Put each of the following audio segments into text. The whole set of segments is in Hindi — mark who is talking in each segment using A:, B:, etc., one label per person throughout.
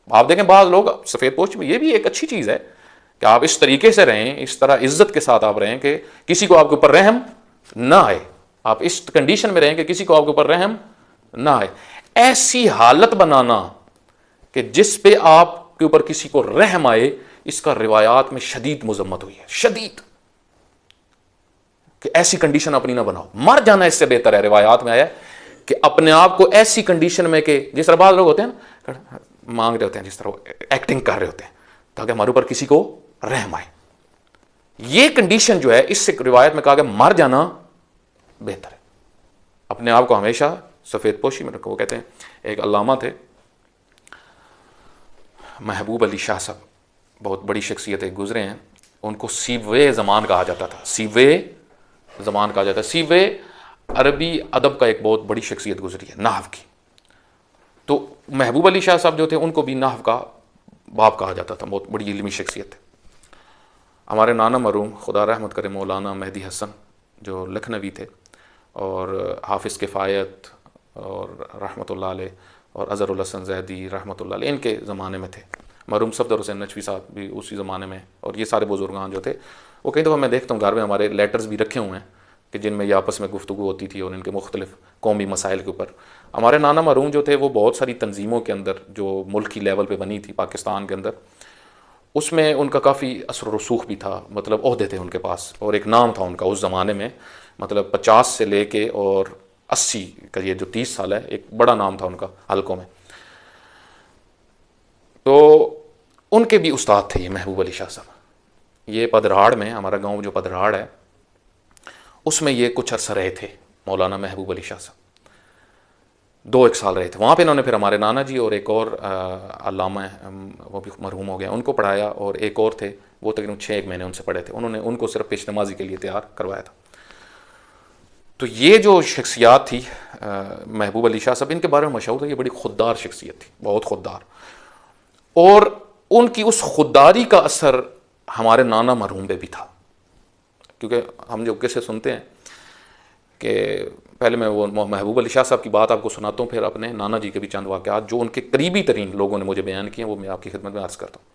A: आप देखें बाज़ लोग सफ़ेद पोश में, ये भी एक अच्छी चीज़ है कि आप इस तरीके से रहें, इस तरह इज्जत के साथ आप रहें कि किसी को आपके ऊपर रहम ना आए, आप इस कंडीशन में रहें कि किसी को आपके ऊपर रहम ना आए। ऐसी हालत बनाना कि जिस पे आपके ऊपर किसी को रहम आए, इसका रिवायात में शदीद मजम्मत हुई है, शदीद, कि ऐसी कंडीशन अपनी ना बनाओ, मर जाना इससे बेहतर है। रिवायात में आया कि अपने आप को ऐसी कंडीशन में कि जिस तरह बाद लोग होते हैं ना, मांग रहे होते हैं, जिस तरह एक्टिंग कर रहे होते हैं ताकि हमारे ऊपर किसी को रहम आए, ये कंडीशन जो है, इससे रिवायत में कहा गया मर जाना बेहतर है। अपने आप को हमेशा सफ़ेद पोशी में रखो। वो कहते हैं, एक अल्लामा थे महबूब अली शाह साहब, बहुत बड़ी शख्सियत गुजरे हैं, उनको सीवे ज़मान कहा जाता था, सीवे ज़मान कहा जाता है। सीवे अरबी अदब का एक बहुत बड़ी शख्सियत गुजरी है, नाहव की। तो महबूब अली शाह साहब जो थे, उनको भी नाहव का बाप कहा जाता था, बहुत बड़ी इल्मी शख्सियत है। हमारे नाना मरूम खुदा रहमत करे मौलाना मेहदी हसन जो लखनवी थे, और हाफिज़ किफ़ायत और रहमतुल्लाह अलैह, और अज़हरुल हसन ज़ैदी रहमतुल्लाह अलैह, इनके ज़माने में थे। मरूम सफदर हुसैन नचवी साहब भी उसी ज़माने में, और ये सारे बुजुर्गान जो थे, वो कई दफ़ा मैं देखता हूँ घर में हमारे लेटर्स भी रखे हुए हैं कि जिनमें ये आपस में गुफ्तगू होती थी और इनके मुख्तलिफ कौमी मसाइल के ऊपर। हमारे नाना मरूम जो थे, वो बहुत सारी तंजीमों के अंदर जो मुल्की लेवल पे बनी थी पाकिस्तान के अंदर, उसमें उनका काफ़ी असर रसूख भी था, मतलब ओहदे थे उनके पास, और एक नाम था उनका उस ज़माने में, मतलब 50 से लेके और 80 का ये जो 30 साल है, एक बड़ा नाम था उनका हलकों में। तो उनके भी उस्ताद थे ये महबूब अली शाह साहब। ये पदराड़ में, हमारा गांव जो पदराड़ है, उसमें ये कुछ अर्सा रहे थे मौलाना महबूब अली शाह साहब, 2-1 साल रहे थे वहाँ पे। इन्होंने फिर हमारे नाना जी और एक और अल्लामा, वो भी मरहूम हो गया, उनको पढ़ाया, और एक और थे, वो तकरीबन 6 महीने उनसे पढ़े थे। उन्होंने उनको सिर्फ पेश नमाजी के लिए तैयार करवाया था। तो ये जो शख्सियात थी महबूब अली शाह साहब, इनके बारे में मशहूर है, ये बड़ी खुददार शख्सियत थी, बहुत खुददार, और उनकी उस खुददारी का असर हमारे नाना मरहूम पे भी था। क्योंकि हम जो किस्से सुनते हैं कि पहले मैं वो महबूब अली शाह साहब की बात आपको सुनाता हूँ, फिर अपने नाना जी के भी चंद वाक़यात जो उनके करीबी तरीन लोगों ने मुझे बयान किए, वो मैं आपकी खिदमत में अर्ज़ करता हूँ।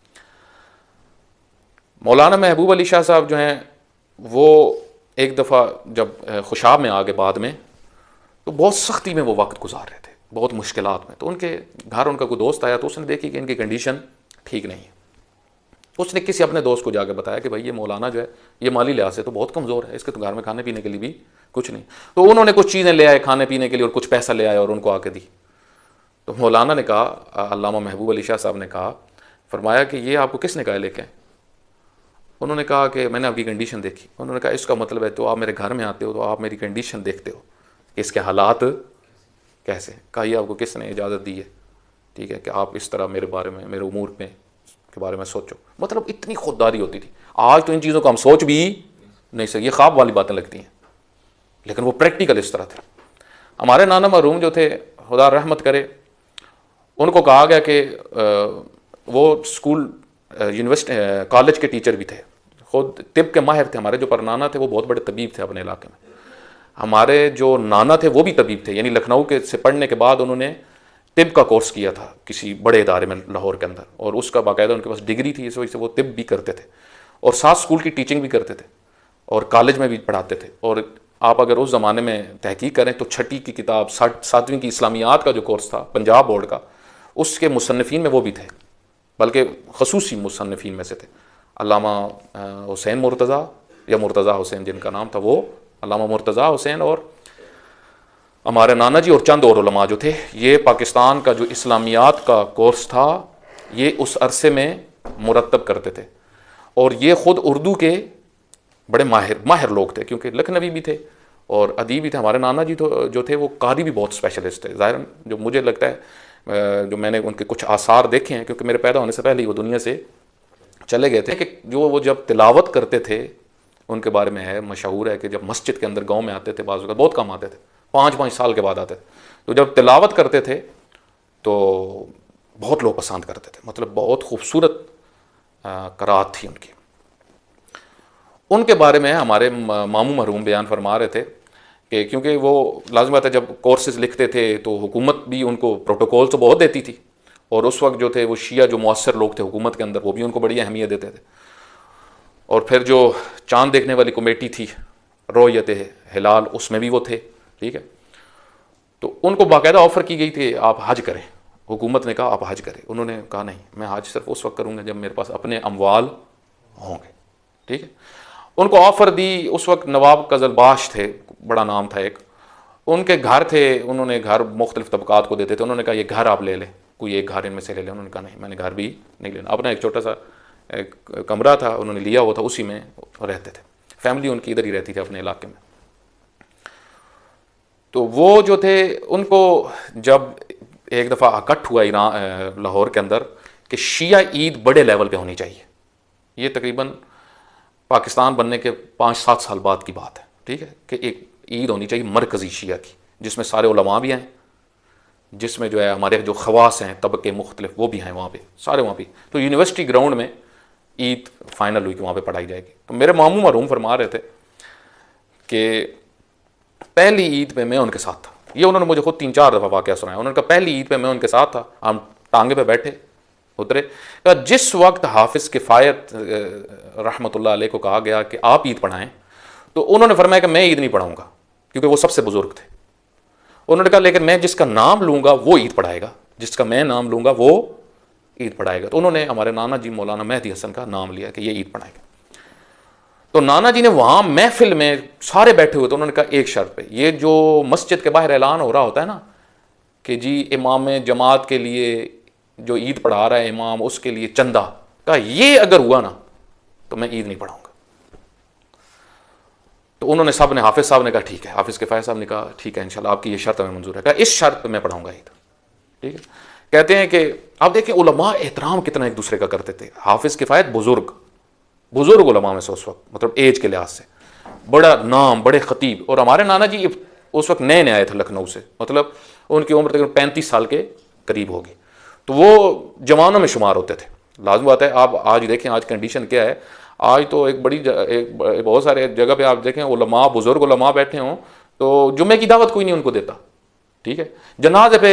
A: मौलाना महबूब अली शाह साहब जो हैं, वो एक दफ़ा जब खुशाब में आ गए बाद में, तो बहुत सख्ती में वो वक्त गुजार रहे थे, बहुत मुश्किलात में। तो उनके घर उनका कोई दोस्त आया, तो उसने देखी कि इनकी कंडीशन ठीक नहीं है। उसने किसी अपने दोस्त को जाकर बताया कि भाई ये मौलाना जो है, ये माली लिहाज से तो बहुत कमज़ोर है, इसके तो घर में खाने पीने के लिए भी कुछ नहीं। तो उन्होंने कुछ चीज़ें ले आए खाने पीने के लिए, और कुछ पैसा ले आए और उनको आके दी। तो मौलाना ने कहा, अल्लामा महबूब अली शाह साहब ने कहा, फरमाया कि ये आपको किसने कहा लेके? उन्होंने कहा कि मैंने आपकी कंडीशन देखी। उन्होंने कहा इसका मतलब है तो आप मेरे घर में आते हो तो आप मेरी कंडीशन देखते हो कि इसके हालात कैसे। कहा ये आपको किसने इजाज़त दी है, ठीक है, कि आप इस तरह मेरे बारे में, मेरे उमूर में के बारे में सोचो। मतलब इतनी खुददारी होती थी। आज तो इन चीज़ों को हम सोच भी नहीं सकते, ये ख्वाब वाली बातें लगती हैं, लेकिन वो प्रैक्टिकल इस तरह थे। हमारे नाना मरहूम जो थे, खुदा रहमत करे, उनको कहा गया कि वो स्कूल यूनिवर्सिटी कॉलेज के टीचर भी थे, खुद तिब के माहिर थे। हमारे जो परनाना थे वो बहुत बड़े तबीब थे अपने इलाके में। हमारे जो नाना थे वो भी तबीब थे, यानी लखनऊ के से पढ़ने के बाद उन्होंने तिब का कोर्स किया था किसी बड़े इदारे में लाहौर के अंदर, और उसका बाकायदा उनके पास डिग्री थी, इस वजह से वो तिब भी करते थे और साथ स्कूल की टीचिंग भी करते थे और कॉलेज में भी पढ़ाते थे। और आप अगर उस ज़माने में तहकीक करें तो 6ठी की किताब, 7वीं की इस्लामियात का जो कोर्स था पंजाब बोर्ड का, उसके मुसन्निफीन में वो भी थे, बल्कि खसूसी मुसन्निफीन में से थे। अल्लामा हुसैन मुर्तज़ा या मुर्तज़ा हुसैन जिनका नाम था, वो अल्लामा मुर्तज़ा हुसैन और हमारे नाना जी और चंद और उलमा जो थे, ये पाकिस्तान का जो इस्लामियात का कोर्स था ये उस अरसे में मुरतब करते थे। और ये ख़ुद उर्दू के बड़े माहिर लोग थे, क्योंकि लखनवी भी थे और अदीब भी थे। हमारे नाना जी तो जो थे वो कारी भी बहुत स्पेशलिस्ट थे। ज़ाहिर जो मुझे लगता है, जो मैंने उनके कुछ आसार देखे हैं, क्योंकि मेरे पैदा होने से पहले ही वो दुनिया से चले गए थे, कि जो वो जब तिलावत करते थे, उनके बारे में है, मशहूर है कि जब मस्जिद के अंदर गाँव में आते थे, बाज़ बहुत कम आते थे, 5-5 साल के बाद आते थे, तो जब तिलावत करते थे तो बहुत लोग पसंद करते थे। मतलब बहुत खूबसूरत करात थी उनकी। उनके बारे में हमारे मामू मरहूम बयान फरमा रहे थे कि क्योंकि वो लाज़िम बात है, जब कोर्सेज लिखते थे तो हुकूमत भी उनको प्रोटोकॉल तो बहुत देती थी, और उस वक्त जो थे वो शिया जो मुअस्सर लोग थे हुकूमत के अंदर, वो भी उनको बड़ी अहमियत देते थे। और फिर जो चांद देखने वाली कमेटी थी रोयत हिलाल, उसमें भी वो थे, ठीक है। तो उनको बाकायदा ऑफ़र की गई थी आप हज करें, हुकूमत ने कहा आप हज करें। उन्होंने कहा नहीं, मैं हज सिर्फ उस वक्त करूँगा जब मेरे पास अपने अमवाल होंगे, ठीक है। उनको ऑफ़र दी, उस वक्त नवाब कज़लबाश थे, बड़ा नाम था एक, उनके घर थे, उन्होंने घर मुख्तलिफ तबकात को देते थे। उन्होंने कहा ये घर आप ले लें, कोई एक घर इनमें से ले लें। उन्होंने कहा नहीं, मैंने घर भी नहीं लेना। अपना एक छोटा सा एक कमरा था उन्होंने लिया हुआ था, उसी में रहते थे, फैमिली उनकी इधर ही रहती थी अपने इलाके में। तो वो जो थे उनको जब एक दफ़ा अकट्ठ हुआ ईरान लाहौर के अंदर कि शिया ईद बड़े लेवल पे होनी चाहिए, ये तकरीबन पाकिस्तान बनने के 5-7 साल बाद की बात है, ठीक है, कि एक ईद होनी चाहिए मरकज़ी शिया की, जिसमें सारे उलमा भी आएँ, जिसमें जो है हमारे जो खवास हैं तबके मुख्तलिफ वो भी हैं वहाँ पे, सारे वहाँ पे। तो यूनिवर्सिटी ग्राउंड में ईद फाइनल हुई कि वहाँ पे पढ़ाई जाएगी। तो मेरे मामू मरहूम फरमा रहे थे कि पहली ईद पे मैं उनके साथ था, ये उन्होंने मुझे खुद 3-4 दफ़ा वाक़या सुनाया। उन्होंने कहा पहली ईद पे मैं उनके साथ था, हम टांगे पे बैठे उतरे। कहा जिस वक्त हाफिज़ किफ़ायत रहमतुल्लाह अलैह को कहा गया कि आप ईद पढ़ाएं, तो उन्होंने फरमाया कि मैं ईद नहीं पढ़ाऊँगा, क्योंकि वो सबसे बुज़ुर्ग थे। उन्होंने कहा लेकिन मैं जिसका नाम लूँगा वो ईद पढ़ाएगा, जिसका मैं नाम लूँगा वो ईद पढ़ाएगा। तो उन्होंने हमारे नाना जी मौलाना मेहदी हसन का नाम लिया कि ये ईद पढ़ाएगा। तो नाना जी ने वहाँ महफिल में सारे बैठे हुए थे, उन्होंने कहा एक शर्त पे, ये जो मस्जिद के बाहर ऐलान हो रहा होता है ना कि जी इमाम जमात के लिए जो ईद पढ़ा रहा है इमाम, उसके लिए चंदा, कहा ये अगर हुआ ना तो मैं ईद नहीं पढ़ाऊँगा। तो उन्होंने सब ने, हाफिज़ साहब ने कहा ठीक है, हाफिज़ किफ़ायत साहब ने कहा ठीक है इंशाल्लाह आपकी ये शर्त हमें मंजूर है। कहा इस शर्त पे मैं पढ़ाऊँगा ईद, ठीक है। कहते हैं कि आप देखिए उलमा एहतराम कितना एक दूसरे का करते थे। हाफिज़ किफ़ायत बुजुर्ग उलमा में से उस वक्त, मतलब एज के लिहाज से बड़ा नाम, बड़े खतीब। और हमारे नाना जी उस वक्त नए नए आए थे लखनऊ से, मतलब उनकी उम्र तकरीबन 35 साल के करीब होगी, तो वो जवानों में शुमार होते थे। लाजमी बात है, आप आज देखें आज कंडीशन क्या है, आज तो एक बहुत सारे जगह पे आप देखें उलमा, बुजुर्ग उलमा बैठे हों तो जुम्मे की दावत कोई नहीं उनको देता, ठीक है। जनाजे पे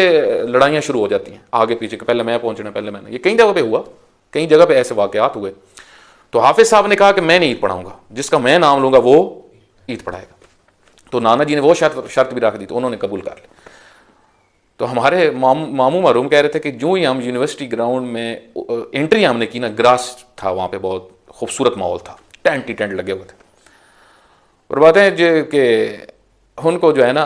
A: लड़ाइयाँ शुरू हो जाती हैं आगे पीछे, पहले मैं पहुँचना, पहले मैंने, ये कई जगह पे हुआ, कई जगह पे ऐसे वाक़यात हुए। तो हाफिज़ साहब ने कहा कि मैं नहीं ईद पढ़ाऊँगा, जिसका मैं नाम लूँगा वो ईद पढ़ाएगा। तो नाना जी ने वो शर्त भी रख दी, तो उन्होंने कबूल कर लिया। तो हमारे मामू मरहूम कह रहे थे कि जो ही हम यूनिवर्सिटी ग्राउंड में एंट्री हमने की ना, ग्रास था वहाँ पे, बहुत खूबसूरत माहौल था, टेंट ही टेंट लगे हुए थे। और बात है जो कि उनको जो है ना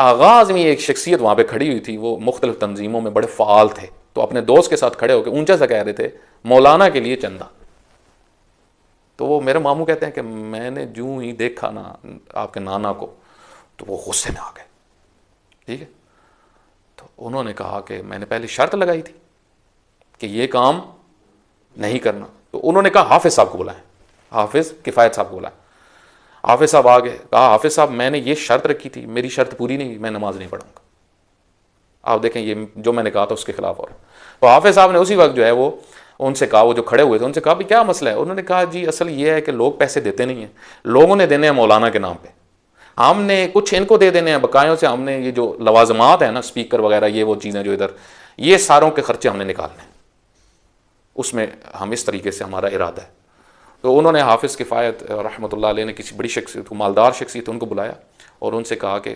A: आगाज़ में एक शख्सियत वहाँ पे खड़ी हुई थी, वो मुख्तलिफ तंजीमों में बड़े फ़ाल थे, तो अपने दोस्त के साथ खड़े होकर ऊंचा सा कह रहे थे मौलाना के लिए चंदा। तो वो मेरे मामू कहते हैं कि मैंने जूं ही देखा ना आपके नाना को तो वो गुस्से में आ गए, ठीक है। तो उन्होंने कहा कि मैंने पहले शर्त लगाई थी कि ये काम नहीं करना। तो उन्होंने कहा हाफिज़ साहब को बुलाएं, हाफिज़ किफ़ायत साहब को बुलाएं। हाफिज़ साहब आ गए, कहा हाफिज़ साहब मैंने ये शर्त रखी थी, मेरी शर्त पूरी नहीं, मैं नमाज नहीं पढ़ूंगा। आप देखें ये जो मैंने कहा था उसके खिलाफ। और तो हाफिज़ साहब ने उसी वक्त जो है वो उनसे कहा, वो जो खड़े हुए थे उनसे कहा भी क्या मसला है। उन्होंने कहा जी असल ये है कि लोग पैसे देते नहीं हैं, लोगों ने देने हैं मौलाना के नाम पे, हमने कुछ इनको दे देने हैं बकायों से, हमने ये जो लवाजमात है ना स्पीकर वगैरह, ये वो चीज़ें जो इधर, ये सारों के खर्चे हमने निकालने हैं, उसमें हम इस तरीके से हमारा इरादा है। तो उन्होंने हाफिज़ किफ़ायत रहमतुल्लाह अलैह ने किसी बड़ी शख्सियत को, मालदार शख्सियत, उनको बुलाया और उनसे कहा कि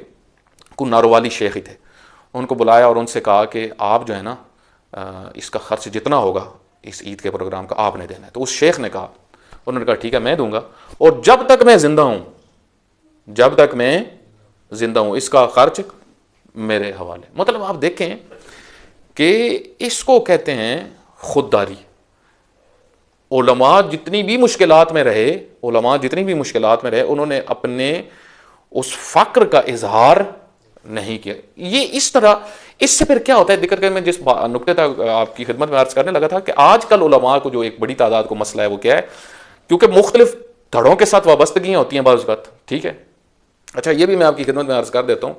A: कोई नारोवाली शेख ही थे, उनको बुलाया और उनसे कहा कि आप जो है ना इसका खर्च जितना होगा इस ईद के प्रोग्राम का आपने देना है। तो उस शेख ने कहा, उन्होंने कहा ठीक है मैं दूंगा, और जब तक मैं ज़िंदा हूँ, जब तक मैं ज़िंदा हूँ इसका खर्च मेरे हवाले। मतलब आप देखें कि इसको कहते हैं खुददारी। उलमा जितनी भी मुश्किलात में रहे, उलमा जितनी भी मुश्किलात में रहे, उन्होंने अपने उस फ़क्र का इजहार नहीं किया। ये इस तरह, इससे फिर क्या होता है, दिक्कत कर मैं जिस नुक्ते तक आपकी खिदमत में अर्ज करने लगा था कि आजकल उलमा को जो एक बड़ी तादाद को मसला है वो क्या है, क्योंकि मुख्तलिफ धड़ों के साथ वाबस्तगियाँ होती हैं बाज़ वक़्त, ठीक है। अच्छा ये भी मैं आपकी खिदमत में अर्ज कर देता हूँ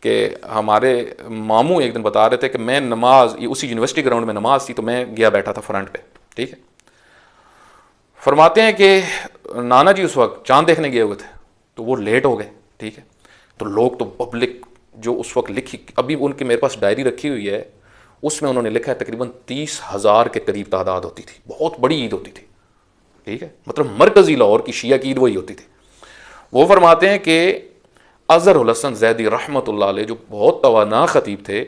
A: कि हमारे मामू एक दिन बता रहे थे कि मैं नमाज, उसी यूनिवर्सिटी ग्राउंड में नमाज थी, तो मैं गया बैठा था फ्रंट पे, ठीक है। फरमाते हैं कि नाना जी उस वक्त चांद देखने गए हुए थे, तो वो लेट हो गए, ठीक है। तो लोग, तो पब्लिक जो उस वक्त लिखी, अभी उनकी मेरे पास डायरी रखी हुई है, उसमें उन्होंने लिखा है तकरीबन 30,000 के करीब तादाद होती थी, बहुत बड़ी ईद होती थी, ठीक है, मतलब मरकजी लाहौर की शिया की ईद वही होती थी। वो फरमाते हैं कि अज़हरुल हसन ज़ैदी रहमतुल्लाह अलैह जो बहुत तवाना खतीब थे,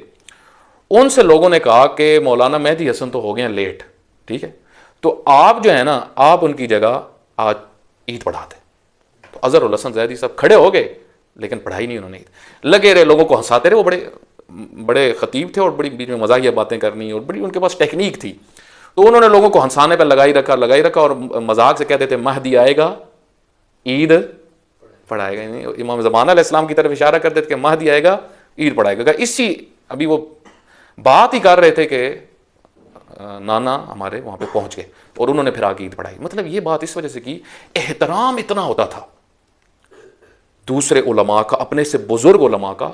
A: उनसे लोगों ने कहा कि मौलाना मेहदी हसन तो हो गए हैं लेट, ठीक है, तो आप जो है ना, आप उनकी जगह आज ईद पढ़ा दें। तो अज़हरुल हसन ज़ैदी साहब खड़े हो गए, लेकिन पढ़ाई नहीं उन्होंने ईद। लगे रहे, लोगों को हंसाते रहे, वो बड़े बड़े खतीब थे और बड़ी बीच में मजाकिया बातें करनी और बड़ी उनके पास टेक्निक थी। तो उन्होंने लोगों को हंसाने पर लगाई रखा और मजाक से कहते थे महदी आएगा ईद पढ़ाएगा। इमाम ज़मान अलैहिस्सलाम की तरफ इशारा करते थे कि महदी आएगा ईद पढ़ाएगा। इसी अभी वो बात ही कर रहे थे कि नाना हमारे वहाँ पे पहुँच गए और उन्होंने फिर आगे ईद पढ़ाई। मतलब ये बात इस वजह से कि एहतराम इतना होता था दूसरे उलमा का, अपने से बुजुर्ग उलमा का,